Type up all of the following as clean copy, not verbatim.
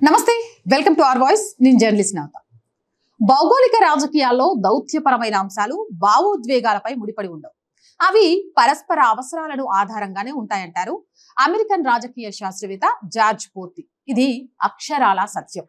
నమస్తే welcome to our voice నేను journalist నవత భౌగోళిక రాజకీయాల్లో దౌత్యపరమైన అంశాలు భావోద్వేగాలపై ముడిపడి ఉండవు అవి పరస్పర అవసరాలను ఆధారంగానే ఉంటాయంటారు అమెరికన్ రాజకీయ శాస్త్రవేత్త జార్జ్ పోర్తి ఇది అక్షరాల సత్యం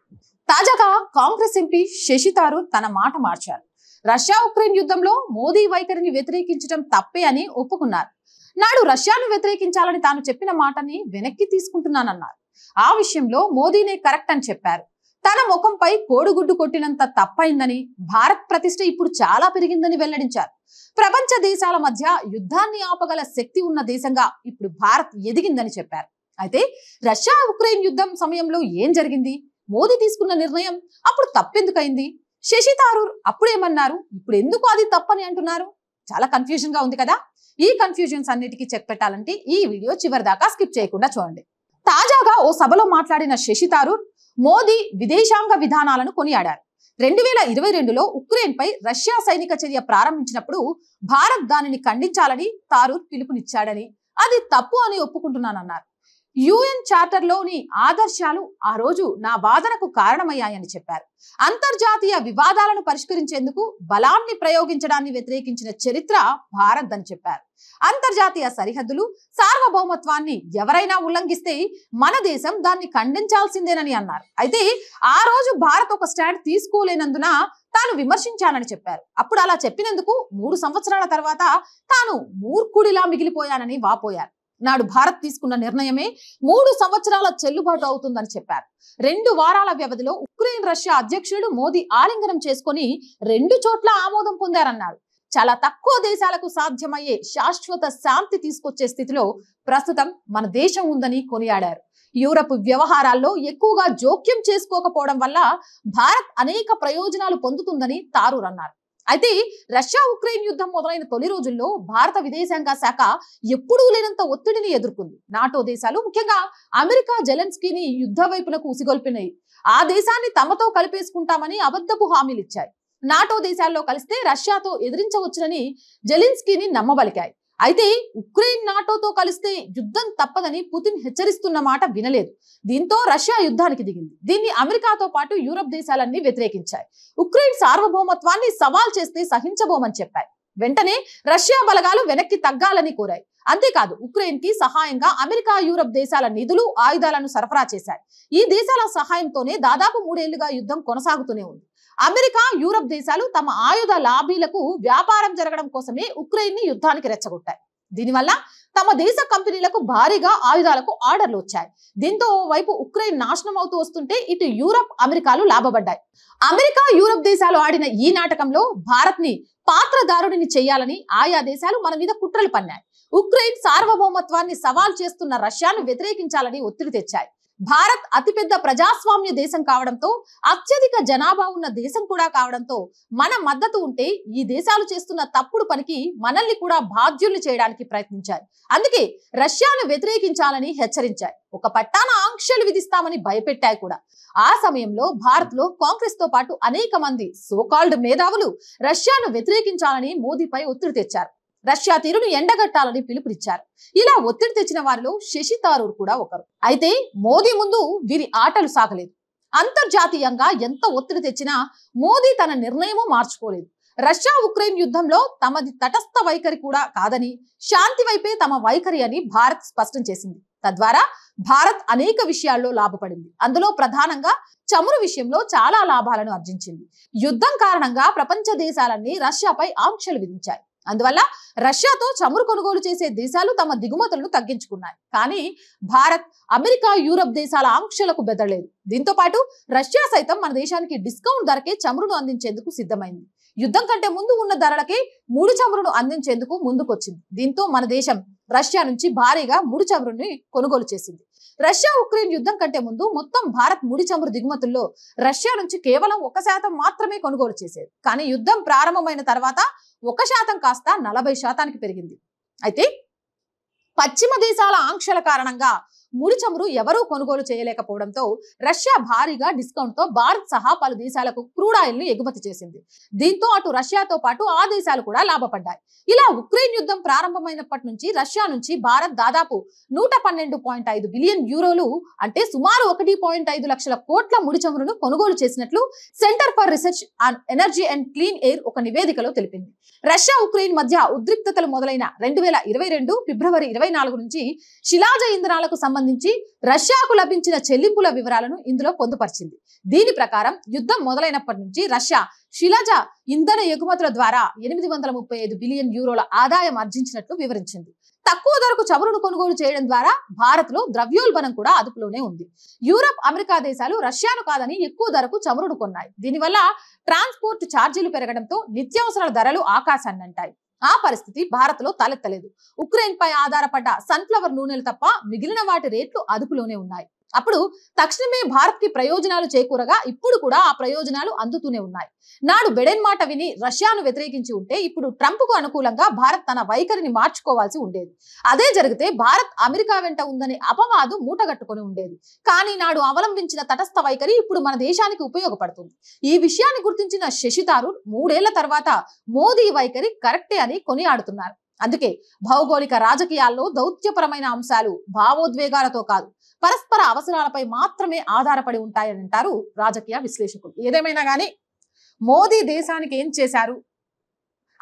తాజాగా కాంగ్రెస్ ఎంపీ శశి థరూర్ తన మాట మార్చారు రష్యా ఉక్రెయిన్ యుద్ధంలో మోదీ వైఖరిని వ్యతిరేకించడం తప్పే అని ఒప్పుకున్నారు నాడు రష్యాను వ్యతిరేకించాలని తాను చెప్పిన మాటని వెనక్కి తీసుకుంటున్నానన్నారు ఆ విషయంలో మోదీనే కరెక్ట్ అని చెప్పారు తన ముఖంపై కోడిగుడ్డు కొట్టినంత తప్పైందని భారత్ ప్రతిష్ట ఇప్పుడు చాలా పెరిగిందని వెల్లడించారు ప్రపంచ దేశాల మధ్య యుద్ధాన్ని ఆపగల శక్తి ఉన్న దేశంగా ఇప్పుడు భారత్ ఎదిగిందని చెప్పారు అయితే రష్యా ఉక్రెయిన్ యుద్ధం సమయంలో ఏం జరిగింది మోదీ తీసుకున్న నిర్ణయం అప్పుడు తప్పెందుకైంది శశి థరూర్ అప్పుడేమన్నారు ఇప్పుడు ఎందుకు అది తప్పని అంటున్నారు చాలా కన్ఫ్యూజన్ గా ఉంది కదా ఈ కన్ఫ్యూజన్స్ అన్నిటికీ చెక్ పెట్టాలంటే ఈ వీడియో చివరి దాకా స్కిప్ చేయకుండా చూడండి తాజాగా ఓ సభలో మాట్లాడిన శశి థరూర్ మోదీ విదేశాంగ విధానాలను కొనియాడారు 2022లో ఉక్రెయిన్ పై రష్యా సైనిక చర్య ప్రారంభించినప్పుడు భారత్ దానిని ఖండించాలని థరూర్ పిలుపునిచ్చాడని అది తప్పు అని ఒప్పుకుంటున్నానన్నారు యుఎన్ చార్టర్లోని ఆదర్శాలు ఆ రోజు నా వాదనకు కారణమయ్యాయని చెప్పారు అంతర్జాతీయ వివాదాలను పరిష్కరించేందుకు బలాన్ని ప్రయోగించడాన్ని వ్యతిరేకించిన చరిత్ర భారత్ అని చెప్పారు అంతర్జాతీయ సరిహద్దులు సార్వభౌమత్వాన్ని ఎవరైనా ఉల్లంఘిస్తే మన దేశం దాన్ని ఖండించాల్సిందేనని అన్నారు అయితే ఆ రోజు భారత్ ఒక స్టాండ్ తీసుకోలేనందున తాను విమర్శించానని చెప్పారు అప్పుడు అలా చెప్పినందుకు 3 సంవత్సరాల తర్వాత తాను మూర్ఖుడిలా మిగిలిపోయానని వాపోయారు నాడు భారత్ తీసుకున్న నిర్ణయమే 3 సంవత్సరాల చెల్లుబాటు అవుతుందని చెప్పారు 2 వారాల వ్యవధిలో ఉక్రెయిన్ రష్యా అధ్యక్షుడు మోదీ ఆలింగనం చేసుకుని 2 చోట్ల ఆమోదం పొందారన్నారు చాలా తక్కువ దేశాలకు సాధ్యమయ్యే శాశ్వత శాంతి తీసుకొచ్చే స్థితిలో ప్రస్తుతం మన దేశం ఉందని కొనియాడారు యూరప్ వ్యవహారాల్లో ఎక్కువగా జోక్యం చేసుకోకపోవడం వల్ల భారత్ అనేక ప్రయోజనాలు పొందుతుందని థరూర్ అన్నారు అయితే రష్యా ఉక్రెయిన్ యుద్ధం మొదలైన తొలి రోజుల్లో భారత విదేశాంగ శాఖ ఎప్పుడూ లేనంత ఒత్తిడిని ఎదుర్కొంది నాటో దేశాలు ముఖ్యంగా అమెరికా జెలెన్స్కీని యుద్ధ వైపునకు ఉసిగొల్పినాయి ఆ దేశాన్ని తమతో కలిపేసుకుంటామని అబద్ధపు హామీలు ఇచ్చాయి నాటో దేశాల్లో కలిస్తే రష్యాతో ఎదిరించవచ్చునని జెలెన్స్కీని నమ్మబలికాయి అయితే ఉక్రెయిన్ నాటోతో కలిస్తే యుద్ధం తప్పదని పుతిన్ హెచ్చరిస్తున్న మాట వినలేదు దీంతో రష్యా యుద్ధానికి దిగింది దీన్ని అమెరికాతో పాటు యూరప్ దేశాలన్నీ వ్యతిరేకించాయి ఉక్రెయిన్ సార్వభౌమత్వాన్ని సవాల్ చేస్తే సహించబోమని చెప్పాయి వెంటనే రష్యా బలగాలు వెనక్కి తగ్గాలని కోరాయి అంతేకాదు ఉక్రెయిన్ కి సహాయంగా అమెరికా యూరప్ దేశాల నిధులు ఆయుధాలను సరఫరా చేశాయి ఈ దేశాల సహాయంతోనే దాదాపు 3 ఏళ్లుగా యుద్ధం కొనసాగుతూనే ఉంది అమెరికా యూరప్ దేశాలు తమ ఆయుధ లాబీలకు వ్యాపారం జరగడం కోసమే ఉక్రెయిన్ ని యుద్ధానికి రెచ్చగొట్టాయి దీనివల్ల తమ దేశ కంపెనీలకు భారీగా ఆయుధాలకు ఆర్డర్లు వచ్చాయి దీంతో వైపు ఉక్రెయిన్ నాశనం అవుతూ వస్తుంటే ఇటు యూరప్ అమెరికాలు లాభపడ్డాయి అమెరికా యూరప్ దేశాలు ఆడిన ఈ నాటకంలో భారత్ ని పాత్రదారుడిని చేయాలని ఆయా దేశాలు మన మీద కుట్రలు పన్నాయి ఉక్రెయిన్ సార్వభౌమత్వాన్ని సవాల్ చేస్తున్న రష్యాను వ్యతిరేకించాలని ఒత్తిడి తెచ్చాయి భారత్ అతిపెద్ద ప్రజాస్వామ్య దేశం కావడంతో అత్యధిక జనాభా ఉన్న దేశం కూడా కావడంతో మన మద్దతు ఉంటే ఈ దేశాలు చేస్తున్న తప్పుడు పనికి మనల్ని కూడా బాధ్యుల్ని చేయడానికి ప్రయత్నించాయి అందుకే రష్యాను వ్యతిరేకించాలని హెచ్చరించాయి ఒక పట్టాన ఆంక్షలు విధిస్తామని భయపెట్టాయి కూడా ఆ సమయంలో భారత్ లో కాంగ్రెస్ తో పాటు అనేక మంది సోకాల్డ్ మేధావులు రష్యాను వ్యతిరేకించాలని మోదీపై ఒత్తిడి తెచ్చారు రష్యా తీరును ఎండగట్టాలని పిలుపునిచ్చారు ఇలా ఒత్తిడి తెచ్చిన వారిలో శశి థరూర్ కూడా ఒకరు అయితే మోదీ ముందు వీరి ఆటలు సాగలేదు అంతర్జాతీయంగా ఎంత ఒత్తిడి తెచ్చినా మోదీ తన నిర్ణయమూ మార్చుకోలేదు రష్యా ఉక్రెయిన్ యుద్ధంలో తమది తటస్థ వైఖరి కూడా కాదని శాంతి వైపే తమ వైఖరి అని భారత్ స్పష్టం చేసింది తద్వారా భారత్ అనేక విషయాల్లో లాభపడింది అందులో ప్రధానంగా చమురు విషయంలో చాలా లాభాలను ఆర్జించింది యుద్ధం కారణంగా ప్రపంచ దేశాలన్నీ రష్యాపై ఆంక్షలు విధించాయి అందువల్ల రష్యాతో చమురు కొనుగోలు చేసే దేశాలు తమ దిగుమతులను తగ్గించుకున్నాయి కానీ భారత్ అమెరికా యూరప్ దేశాల ఆంక్షలకు బెదరలేదు దీంతో పాటు రష్యా సైతం మన దేశానికి డిస్కౌంట్ ధరకే చమురును అందించేందుకు సిద్ధమైంది యుద్ధం కంటే ముందు ఉన్న ధరలకే ముడి చమురును అందించేందుకు ముందుకొచ్చింది దీంతో మన దేశం రష్యా నుంచి భారీగా ముడి చమురుని కొనుగోలు చేసింది రష్యా ఉక్రెయిన్ యుద్ధం కంటే ముందు మొత్తం భారత్ ముడి చమురు దిగుమతుల్లో రష్యా నుంచి కేవలం 1% మాత్రమే కొనుగోలు చేసేది కానీ యుద్ధం ప్రారంభమైన తర్వాత 1% కాస్త 40% పెరిగింది అయితే పశ్చిమ దేశాల ఆంక్షల కారణంగా ముడి చమురు ఎవరూ కొనుగోలు చేయలేకపోవడంతో రష్యా భారీగా డిస్కౌంట్ తో భారత్ సహా పలు దేశాలకు క్రూడ్ ఆయిల్ ను ఎగుమతి చేసింది. దీంతో అటు రష్యాతో పాటు ఆ దేశాలు కూడా లాభపడ్డాయి. ఇలా ఉక్రెయిన్ యుద్ధం ప్రారంభమైనప్పటి నుంచి రష్యా నుంచి భారత్ దాదాపు 112.5 బిలియన్ యూరోలు అంటే సుమారు 1.5 లక్షల కోట్ల ముడి చమురును కొనుగోలు చేసినట్లు centre for research on energy and clean air ఒక నివేదికలో తెలిపింది. రష్యా ఉక్రెయిన్ మధ్య ఉద్రిక్తతలు మొదలైన 2022 ఫిబ్రవరి 24 నుంచి శిలాజ ఇంధనాలకు సంబంధించి రష్యాకు లభించిన చెల్లింపుల వివరాలను ఇందులో పొందుపరిచింది. దీని ప్రకారం యుద్ధం మొదలైనప్పటి నుంచి రష్యా శిలాజ ఇంధన ఎగుమతుల ద్వారా 835 బిలియన్ యూరోల ఆదాయం ఆర్జించినట్లు వివరించింది. తక్కువ ధరకు చమురును కొనుగోలు చేయడం ద్వారా భారత్ లో ద్రవ్యోల్బణం కూడా అదుపులోనే ఉంది. యూరప్, అమెరికా దేశాలు రష్యాను కాదని ఎక్కువ ధరకు చమురును కొన్నాయి. దీనివల్ల ట్రాన్స్పోర్ట్ ఛార్జీలు పెరగడంతో నిత్యావసరాల ధరలు ఆకాశాన్ని అంటాయి. ఆ పరిస్థితి భారత్ లో తలెత్తలేదు. ఉక్రెయిన్ పై ఆధారపడ్డ సన్ఫ్లవర్ నూనెలు తప్ప మిగిలిన వాటి రేట్లు అదుపులోనే ఉన్నాయి. అప్పుడు తక్షణమే భారత్ కి ప్రయోజనాలు చేకూరగా ఇప్పుడు కూడా ఆ ప్రయోజనాలు అందుతూనే ఉన్నాయి. నాడు బెడెన్ మాట విని రష్యాను వ్యతిరేకించి ఉంటే ఇప్పుడు ట్రంప్ కు అనుకూలంగా భారత్ తన వైఖరిని మార్చుకోవాల్సి ఉండేది. అదే జరిగితే భారత్ అమెరికా వెంట ఉందనే అపవాదు మూటగట్టుకుని ఉండేది. కానీ నాడు అవలంబించిన తటస్థ వైఖరి ఇప్పుడు మన దేశానికి ఉపయోగపడుతుంది. ఈ విషయాన్ని గుర్తించిన శశి థరూర్ 3 ఏళ్ల తర్వాత మోదీ వైఖరి కరెక్టే అని కొనియాడుతున్నారు. అందుకే భౌగోళిక రాజకీయాల్లో దౌత్యపరమైన అంశాలు భావోద్వేగాలతో కాదు, పరస్పర అవసరాలపై మాత్రమే ఆధారపడి ఉంటాయని అంటారు రాజకీయ విశ్లేషకులు. ఏదేమైనా కానీ మోదీ దేశానికి ఏం చేశారు,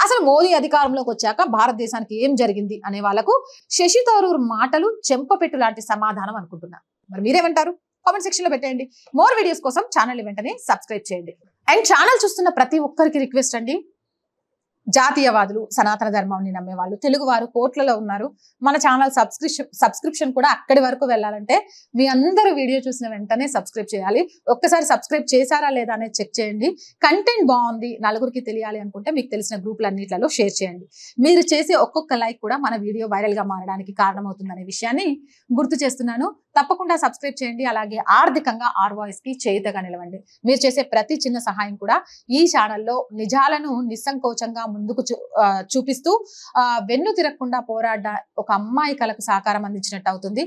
అసలు మోదీ అధికారంలోకి వచ్చాక భారతదేశానికి ఏం జరిగింది అనే వాళ్ళకు శశి థరూర్ మాటలు చెంపపెట్టు లాంటి సమాధానం అనుకుంటున్నారు. మరి మీరేమంటారు? కామెంట్ సెక్షన్ లో పెట్టేయండి. మోర్ వీడియోస్ కోసం ఛానల్ వెంటనే సబ్స్క్రైబ్ చేయండి. అండ్ ఛానల్ చూస్తున్న ప్రతి ఒక్కరికి రిక్వెస్ట్ అండి, జాతీయవాదులు, సనాతన ధర్మాన్ని నమ్మే వాళ్ళు, తెలుగువారు కోట్లలో ఉన్నారు. మన ఛానల్ సబ్స్క్రిప్షన్ కూడా అక్కడి వరకు వెళ్ళాలంటే మీ అందరూ వీడియో చూసిన వెంటనే సబ్స్క్రైబ్ చేయాలి. ఒక్కసారి సబ్స్క్రైబ్ చేశారా లేదా అనేది చెక్ చేయండి. కంటెంట్ బాగుంది, నలుగురికి తెలియాలి అనుకుంటే మీకు తెలిసిన గ్రూపులన్నిట్లలో షేర్ చేయండి. మీరు చేసే ఒక్కొక్క లైక్ కూడా మన వీడియో వైరల్ గా మారడానికి కారణమవుతుందనే విషయాన్ని గుర్తు చేస్తున్నాను. తప్పకుండా సబ్స్క్రైబ్ చేయండి. అలాగే ఆర్థికంగా ఆర్ వాయిస్ కి చేయుతగా నిలవండి. మీరు చేసే ప్రతి చిన్న సహాయం కూడా ఈ ఛానల్లో నిజాలను నిస్సంకోచంగా ముందుకు చూపిస్తూ వెన్ను తిరగకుండా పోరాడ్డ ఒక అమ్మాయి కలకు సహకారం అందించినట్టు అవుతుంది.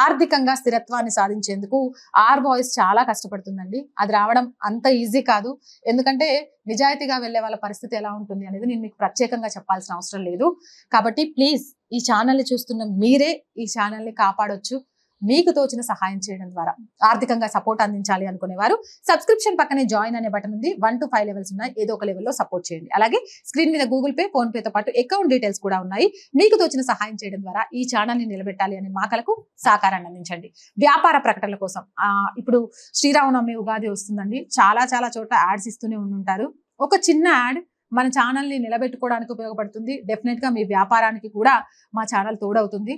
ఆర్థికంగా స్థిరత్వాన్ని సాధించేందుకు ఆర్ వాయిస్ చాలా కష్టపడుతుందండి. అది రావడం అంత ఈజీ కాదు. ఎందుకంటే నిజాయితీగా వెళ్లే వాళ్ళ పరిస్థితి ఎలా ఉంటుంది అనేది నేను మీకు ప్రత్యేకంగా చెప్పాల్సిన అవసరం లేదు. కాబట్టి ప్లీజ్ ఈ ఛానల్ని చూస్తున్న మీరే ఈ ఛానల్ని కాపాడొచ్చు. మీకు తోచిన సహాయం చేయడం ద్వారా ఆర్థికంగా సపోర్ట్ అందించాలి అనుకునేవారు సబ్స్క్రిప్షన్ పక్కనే జాయిన్ అనే బటన్ ఉంది. 1 to 5 లెవెల్స్ ఉన్నాయి. ఏదో ఒక లెవెల్లో సపోర్ట్ చేయండి. అలాగే స్క్రీన్ మీద గూగుల్ పే, ఫోన్ పేతో పాటు అకౌంట్ డీటెయిల్స్ కూడా ఉన్నాయి. మీకు తోచిన సహాయం చేయడం ద్వారా ఈ ఛానల్ ని నిలబెట్టాలి అనే మాకలకు సహకారాన్ని అందించండి. వ్యాపార ప్రకటనల కోసం ఇప్పుడు శ్రీరామనవమి, ఉగాది వస్తుందండి. చాలా చోట యాడ్స్ ఇస్తూనే ఉంటారు. ఒక చిన్న యాడ్ మన ఛానల్ ని నిలబెట్టుకోవడానికి ఉపయోగపడుతుంది. డెఫినెట్ గా మీ వ్యాపారానికి కూడా మా ఛానల్ తోడవుతుంది.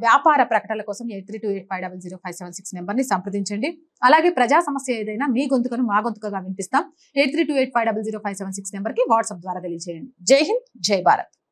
వ్యాపార ప్రకటనల కోసం 8328500576 నెంబర్ని సంప్రదించండి. అలాగే ప్రజా సమస్య ఏదైనా మీ గొంతుకను మా గొంతుకగా వినిపిస్తాం. 8328500576 నెంబర్కి వాట్సాప్ ద్వారా తెలియజేయండి. జై హింద్, జై భారత్.